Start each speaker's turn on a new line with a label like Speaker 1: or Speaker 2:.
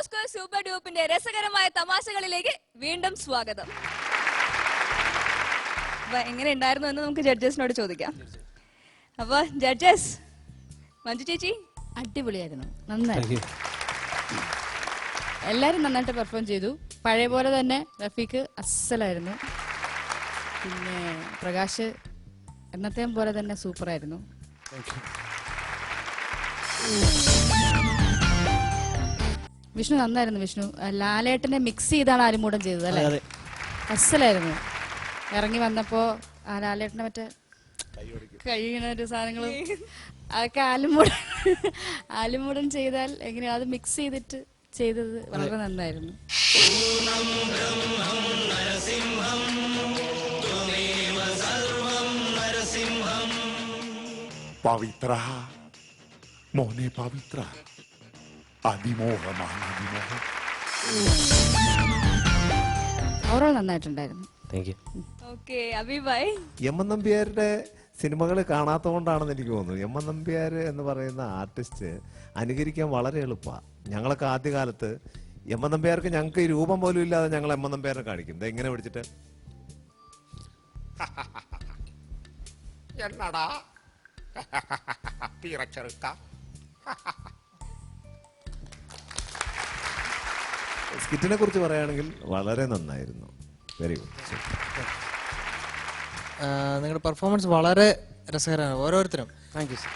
Speaker 1: Oscar super ഡ്യൂപ്പിന്റെ രസകരമായ തമാശകളിലേക്ക് വീണ്ടും സ്വാഗതം. അപ്പൊ എങ്ങനെ ഉണ്ടായിരുന്നു എന്ന് നമുക്ക് ജഡ്ജസിനോട് ചോദിക്കാം. അപ്പൊ ജഡ്ജസ്, മഞ്ജു ചേച്ചി.
Speaker 2: അടിപൊളിയായിരുന്നു, നന്നായി. എല്ലാരും നന്നായിട്ട് പെർഫോം ചെയ്തു. പഴയ പോലെ തന്നെ റഫീഖ് അസ്സലായിരുന്നു. പിന്നെ പ്രകാശ് എന്നത്തെയും പോലെ തന്നെ സൂപ്പറായിരുന്നു. വിഷ്ണു നന്നായിരുന്നു. വിഷ്ണു ലാലേട്ടനെ മിക്സ് ചെയ്താണ് ആലുമൂടൻ ചെയ്തത് അല്ലേ? അസ്സലായിരുന്നു. ഇറങ്ങി വന്നപ്പോ ആ ലാലേട്ടനെ മറ്റേ കഴിയണ ഒരു സാധനങ്ങളും അതൊക്കെ ആലുമൂടൻ ചെയ്താൽ എങ്ങനെയാ അത് മിക്സ് ചെയ്തിട്ട് ചെയ്തത് വളരെ നന്നായിരുന്നു.
Speaker 3: പവിത്ര മോനെ, പവിത്ര അതിമോഹമാണ്, അതിമോഹം.
Speaker 2: ഓവറോൾ നന്നായിട്ടുണ്ടായിരുന്നു.
Speaker 1: ഓക്കേ, അഭിഭായ്.
Speaker 4: എം എൻ നമ്പ്യാരുടെ സിനിമകൾ കാണാത്തതുകൊണ്ടാണെന്ന് എനിക്ക് തോന്നുന്നു. എം എൻ നമ്പ്യാർ എന്ന് പറയുന്ന ആർട്ടിസ്റ്റ് അനുകരിക്കാൻ വളരെ എളുപ്പമാണ്. ഞങ്ങളൊക്കെ ആദ്യകാലത്ത് എം എൻ നമ്പ്യാർക്ക് ഞങ്ങൾക്ക് ഈ രൂപം പോലും ഇല്ലാതെ ഞങ്ങൾ എം എൻ നമ്പ്യാരെ കാണിക്കും. ഇതെങ്ങനെ പിടിച്ചിട്ട്
Speaker 3: എന്നടാ പിറച്ചെറുക്ക.
Speaker 4: സ്കിറ്റിനെ കുറിച്ച് പറയുകയാണെങ്കിൽ വളരെ നന്നായിരുന്നു. Very good.
Speaker 5: നിങ്ങളുടെ പെർഫോമൻസ് വളരെ രസകരമാണ് ഓരോരുത്തരും.
Speaker 6: Thank you sir.